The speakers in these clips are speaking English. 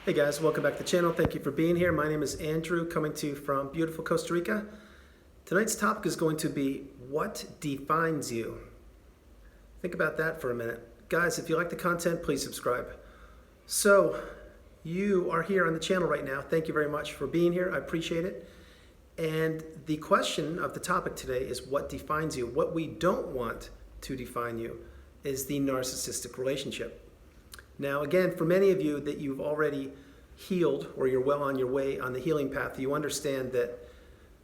Hey guys, welcome back to the channel. Thank you for being here. My name is Andrew, coming to you from beautiful Costa Rica. Tonight's topic is going to be what defines you. Think about that for a minute. Guys, if you like the content, please subscribe. So, you are here on the channel right now. Thank you very much for being here. I appreciate it. And the question of the topic today is what defines you. What we don't want to define you is the narcissistic relationship. Now, again, for many of you that you've already healed or you're well on your way on the healing path, you understand that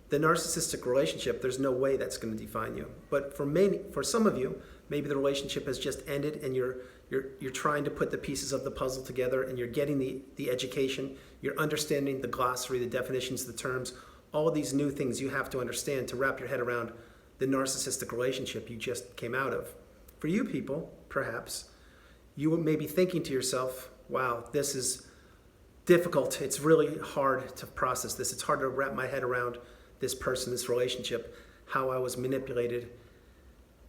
the narcissistic relationship, there's no way that's going to define you. But for some of you, maybe the relationship has just ended and you're trying to put the pieces of the puzzle together and you're getting the education, you're understanding the glossary, the definitions, the terms, all of these new things you have to understand to wrap your head around the narcissistic relationship you just came out of. For you people, perhaps, you may be thinking to yourself, wow, this is difficult. It's really hard to process this. It's hard to wrap my head around this person, this relationship, how I was manipulated,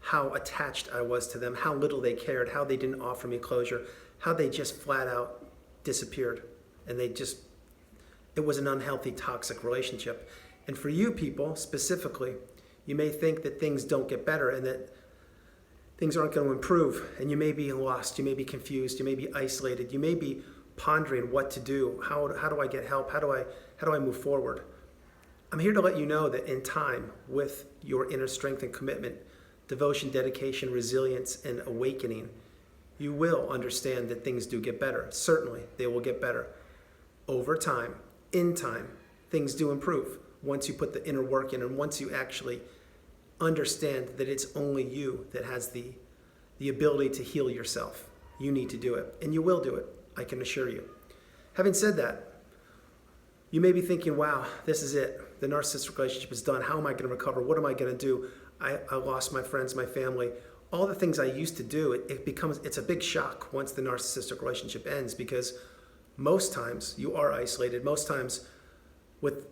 how attached I was to them, how little they cared, how they didn't offer me closure, how they just flat out disappeared. And it was an unhealthy, toxic relationship. And for you people specifically, you may think that things don't get better and that things aren't going to improve, and you may be lost, you may be confused, you may be isolated, you may be pondering what to do. How do I get help? How do I move forward? I'm here to let you know that in time, with your inner strength and commitment, devotion, dedication, resilience, and awakening, you will understand that things do get better. Certainly, they will get better. Over time, in time, things do improve once you put the inner work in and once you actually understand that it's only you that has the ability to heal yourself. You need to do it, and you will do it, I can assure you. Having said that, you may be thinking, wow, this is it. The narcissistic relationship is done. How am I going to recover? What am I going to do? I lost my friends, my family. All the things I used to do, it's a big shock once the narcissistic relationship ends, because most times you are isolated. Most times with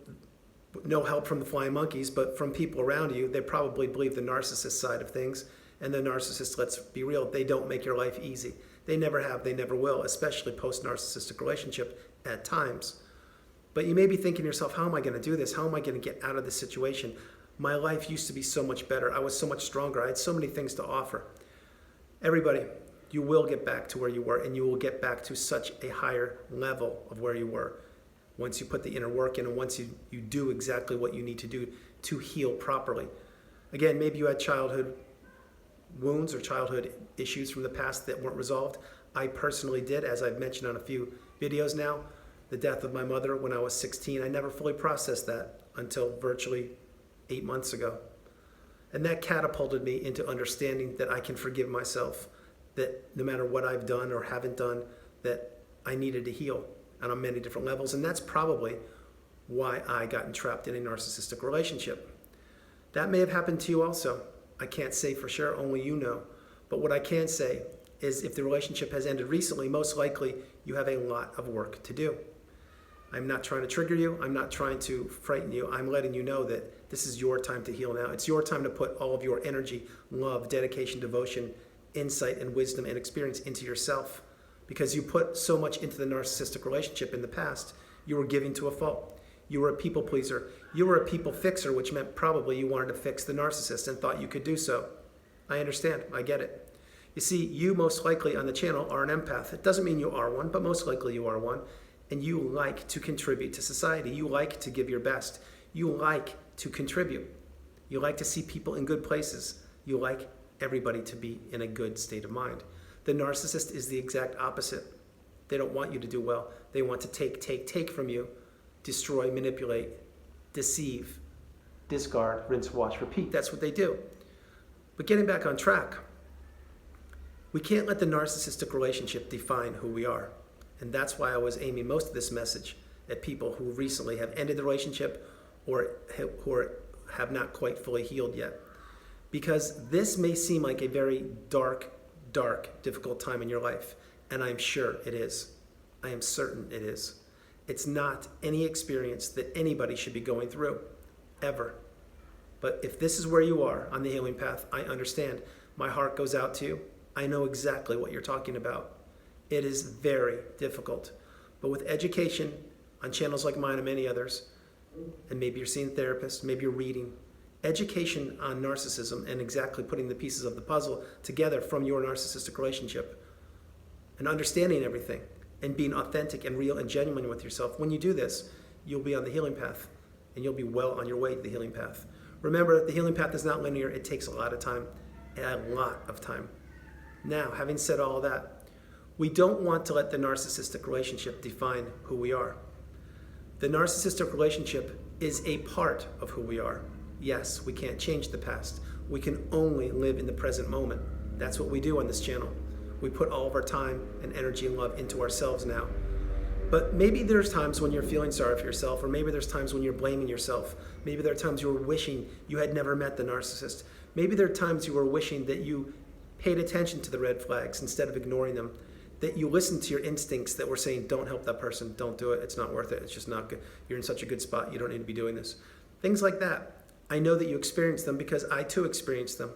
no help from the flying monkeys, but from people around you, they probably believe the narcissist side of things. And the narcissists, let's be real, they don't make your life easy. They never have, they never will, especially post-narcissistic relationship at times. But you may be thinking to yourself, how am I going to do this? How am I going to get out of this situation? My life used to be so much better. I was so much stronger. I had so many things to offer. Everybody, you will get back to where you were, and you will get back to such a higher level of where you were. Once you put the inner work in and once you do exactly what you need to do to heal properly. Again, maybe you had childhood wounds or childhood issues from the past that weren't resolved. I personally did, as I've mentioned on a few videos now. The death of my mother when I was 16, I never fully processed that until virtually 8 months ago. And that catapulted me into understanding that I can forgive myself, that no matter what I've done or haven't done, that I needed to heal on many different levels, and that's probably why I got entrapped in a narcissistic relationship. That may have happened to you also. I can't say for sure, only you know. But what I can say is if the relationship has ended recently, most likely you have a lot of work to do. I'm not trying to trigger you. I'm not trying to frighten you. I'm letting you know that this is your time to heal now. It's your time to put all of your energy, love, dedication, devotion, insight, and wisdom and experience into yourself. Because you put so much into the narcissistic relationship in the past. You were giving to a fault. You were a people pleaser. You were a people fixer, which meant probably you wanted to fix the narcissist and thought you could do so. I understand. I get it. You see, you most likely on the channel are an empath. It doesn't mean you are one, but most likely you are one. And you like to contribute to society. You like to give your best. You like to contribute. You like to see people in good places. You like everybody to be in a good state of mind. The narcissist is the exact opposite. They don't want you to do well. They want to take from you, destroy, manipulate, deceive, discard, rinse, wash, repeat. That's what they do. But getting back on track, we can't let the narcissistic relationship define who we are. And that's why I was aiming most of this message at people who recently have ended the relationship or who have not quite fully healed yet. Because this may seem like a very dark, difficult time in your life, and I'm sure it is. I am certain it is. It's not any experience that anybody should be going through, ever. But if this is where you are on the healing path, I understand. My heart goes out to you. I know exactly what you're talking about. It is very difficult. But with education on channels like mine and many others, and maybe you're seeing therapists, maybe you're reading, education on narcissism and exactly putting the pieces of the puzzle together from your narcissistic relationship and understanding everything and being authentic and real and genuine with yourself. When you do this, you'll be on the healing path and you'll be well on your way to the healing path. Remember, the healing path is not linear. It takes a lot of time, a lot of time. Now, having said all that, we don't want to let the narcissistic relationship define who we are. The narcissistic relationship is a part of who we are. Yes, we can't change the past. We can only live in the present moment. That's what we do on this channel. We put all of our time and energy and love into ourselves now. But maybe there's times when you're feeling sorry for yourself, or maybe there's times when you're blaming yourself. Maybe there are times you were wishing you had never met the narcissist. Maybe there are times you were wishing that you paid attention to the red flags instead of ignoring them, that you listened to your instincts that were saying, don't help that person, don't do it, it's not worth it, it's just not good, you're in such a good spot, you don't need to be doing this. Things like that. I know that you experienced them because I too experienced them.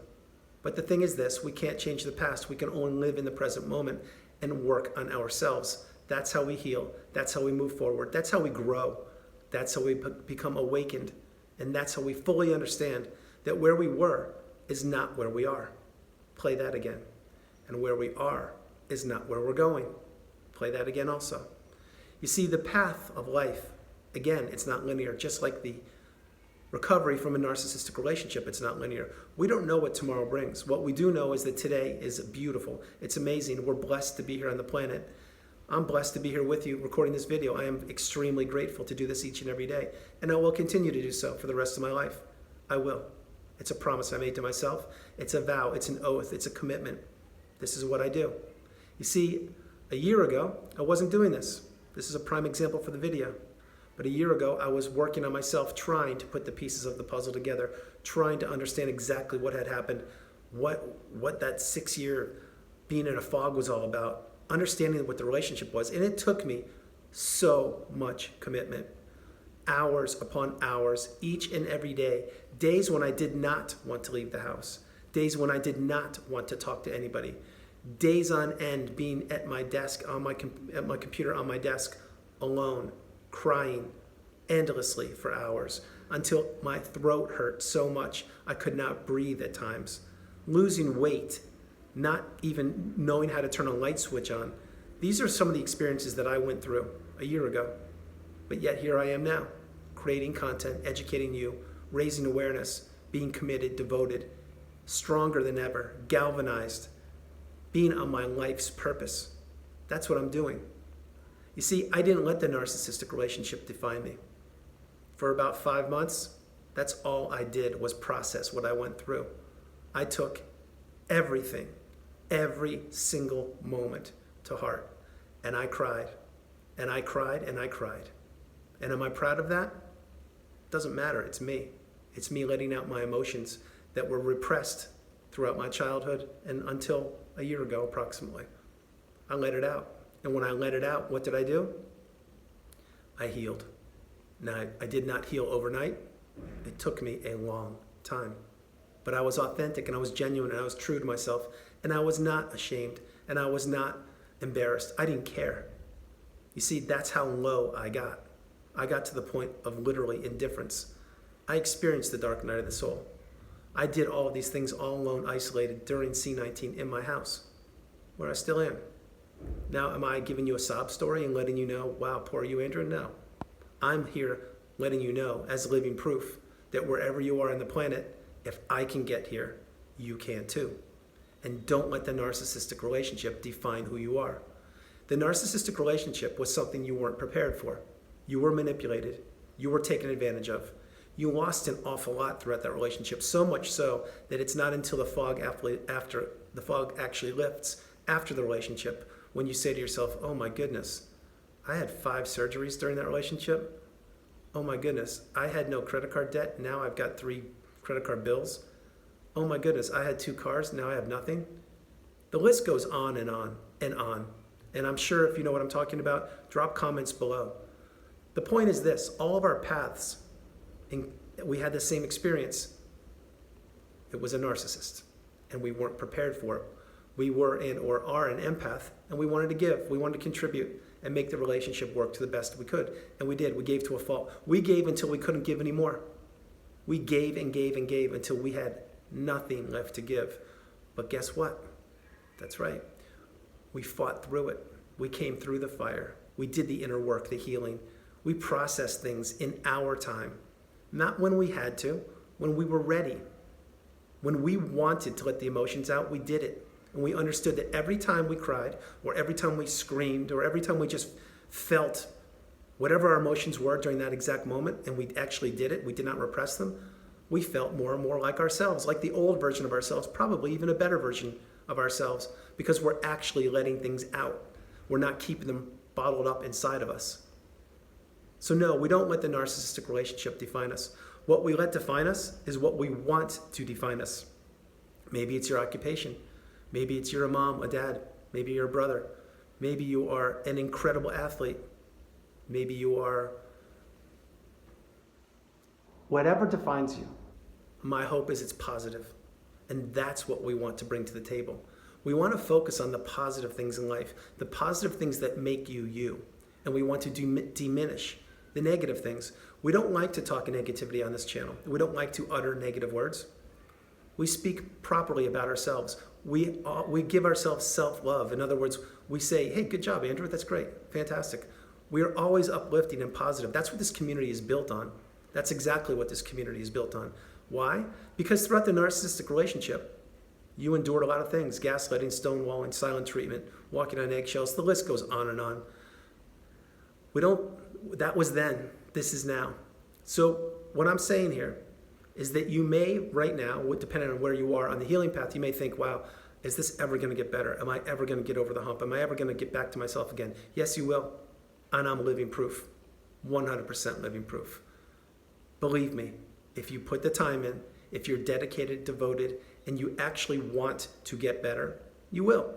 But the thing is this, we can't change the past, we can only live in the present moment and work on ourselves. That's how we heal, that's how we move forward, that's how we grow, that's how we become awakened, and that's how we fully understand that where we were is not where we are. Play that again. And where we are is not where we're going. Play that again also. You see, the path of life, again, it's not linear, just like the recovery from a narcissistic relationship, it's not linear. We don't know what tomorrow brings. What we do know is that today is beautiful. It's amazing. We're blessed to be here on the planet. I'm blessed to be here with you recording this video. I am extremely grateful to do this each and every day, and I will continue to do so for the rest of my life. I will. It's a promise I made to myself. It's a vow. It's an oath. It's a commitment. This is what I do. You see, a year ago, I wasn't doing this. This is a prime example for the video. But a year ago, I was working on myself, trying to put the pieces of the puzzle together, trying to understand exactly what had happened, what that 6-year being in a fog was all about, understanding what the relationship was. And it took me so much commitment, hours upon hours, each and every day, days when I did not want to leave the house, days when I did not want to talk to anybody, days on end being at my desk, at my computer on my desk, alone, crying endlessly for hours until my throat hurt so much I could not breathe at times, losing weight, not even knowing how to turn a light switch on. These are some of the experiences that I went through a year ago. But yet here I am now, creating content, educating you, raising awareness, being committed, devoted, stronger than ever, galvanized, being on my life's purpose. That's what I'm doing. You see, I didn't let the narcissistic relationship define me. For about 5 months, that's all I did was process what I went through. I took everything, every single moment to heart. And I cried, and I cried, and I cried. And am I proud of that? Doesn't matter, it's me. It's me letting out my emotions that were repressed throughout my childhood and until a year ago approximately. I let it out. And when I let it out, what did I do? I healed. Now, I did not heal overnight. It took me a long time. But I was authentic and I was genuine and I was true to myself and I was not ashamed and I was not embarrassed. I didn't care. You see, that's how low I got. I got to the point of literally indifference. I experienced the dark night of the soul. I did all of these things all alone, isolated during C-19 in my house, where I still am. Now, am I giving you a sob story and letting you know, wow, poor you, Andrew? No. I'm here letting you know as living proof that wherever you are on the planet, if I can get here, you can too. And don't let the narcissistic relationship define who you are. The narcissistic relationship was something you weren't prepared for. You were manipulated. You were taken advantage of. You lost an awful lot throughout that relationship, so much so that it's not until the fog after the fog actually lifts after the relationship when you say to yourself, oh my goodness, I had 5 surgeries during that relationship. Oh my goodness, I had no credit card debt. Now I've got 3 credit card bills. Oh my goodness, I had 2 cars. Now I have nothing. The list goes on and on and on. And I'm sure if you know what I'm talking about, drop comments below. The point is this, all of our paths, we had the same experience. It was a narcissist, and we weren't prepared for it. We were or are an empath, and we wanted to give, we wanted to contribute, and make the relationship work to the best we could. And we did. We gave to a fault. We gave until we couldn't give anymore. We gave and gave and gave until we had nothing left to give. But guess what? That's right. We fought through it. We came through the fire. We did the inner work, the healing. We processed things in our time. Not when we had to, when we were ready. When we wanted to let the emotions out, we did it. And we understood that every time we cried, or every time we screamed, or every time we just felt whatever our emotions were during that exact moment, and we actually did it, we did not repress them, we felt more and more like ourselves, like the old version of ourselves, probably even a better version of ourselves, because we're actually letting things out. We're not keeping them bottled up inside of us. So no, we don't let the narcissistic relationship define us. What we let define us is what we want to define us. Maybe it's your occupation. Maybe it's you're a mom, a dad. Maybe you're a brother. Maybe you are an incredible athlete. Maybe you are... Whatever defines you, my hope is it's positive. And that's what we want to bring to the table. We want to focus on the positive things in life, the positive things that make you you. And we want to diminish the negative things. We don't like to talk negativity on this channel. We don't like to utter negative words. We speak properly about ourselves. We give ourselves self-love. In other words, we say, hey, good job, Andrew. That's great. Fantastic. We are always uplifting and positive. That's what this community is built on. That's exactly what this community is built on. Why? Because throughout the narcissistic relationship, you endured a lot of things: gaslighting, stonewalling, silent treatment, walking on eggshells. The list goes on and on. That was then. This is now. So what I'm saying here is that you may, right now, depending on where you are on the healing path, you may think, wow, is this ever going to get better? Am I ever going to get over the hump? Am I ever going to get back to myself again? Yes, you will. And I'm living proof. 100% living proof. Believe me, if you put the time in, if you're dedicated, devoted, and you actually want to get better, you will.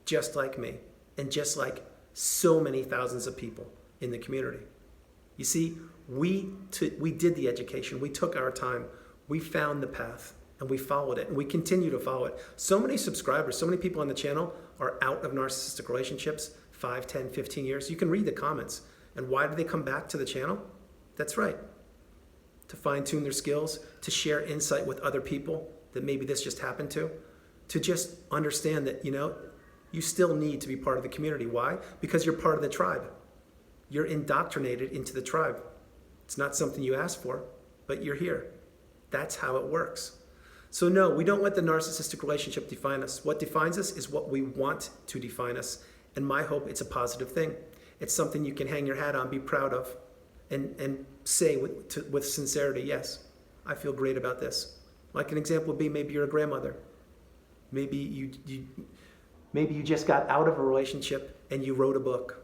Just like me, and just like so many thousands of people in the community. You see, we did the education, we took our time, we found the path, and we followed it, and we continue to follow it. So many subscribers, so many people on the channel are out of narcissistic relationships, 5, 10, 15 years. You can read the comments. And why do they come back to the channel? That's right. To fine-tune their skills, to share insight with other people that maybe this just happened to just understand that, you still need to be part of the community. Why? Because you're part of the tribe. You're indoctrinated into the tribe. It's not something you asked for, but you're here. That's how it works. So no, we don't let the narcissistic relationship define us. What defines us is what we want to define us. And my hope, it's a positive thing. It's something you can hang your hat on, be proud of, and say with sincerity, yes, I feel great about this. Like an example would be, maybe you're a grandmother. Maybe you just got out of a relationship and you wrote a book.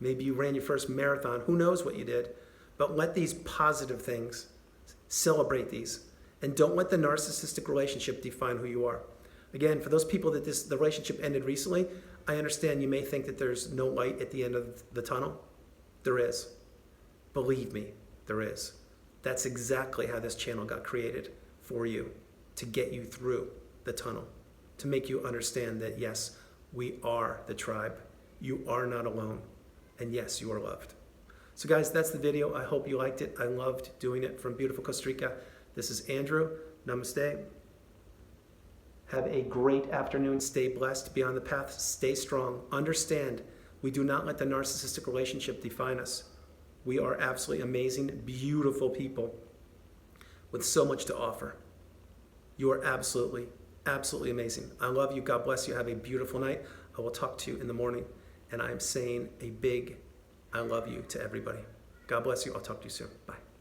Maybe you ran your first marathon. Who knows what you did? But let these positive things, celebrate these. And don't let the narcissistic relationship define who you are. Again, for those people that the relationship ended recently, I understand you may think that there's no light at the end of the tunnel. There is. Believe me, there is. That's exactly how this channel got created, for you, to get you through the tunnel, to make you understand that yes, we are the tribe. You are not alone. And yes, you are loved. So guys, that's the video. I hope you liked it. I loved doing it from beautiful Costa Rica. This is Andrew. Namaste. Have a great afternoon. Stay blessed. Be on the path. Stay strong. Understand, we do not let the narcissistic relationship define us. We are absolutely amazing, beautiful people with so much to offer. You are absolutely, absolutely amazing. I love you. God bless you. Have a beautiful night. I will talk to you in the morning. And I am saying a big I love you to everybody. God bless you. I'll talk to you soon. Bye.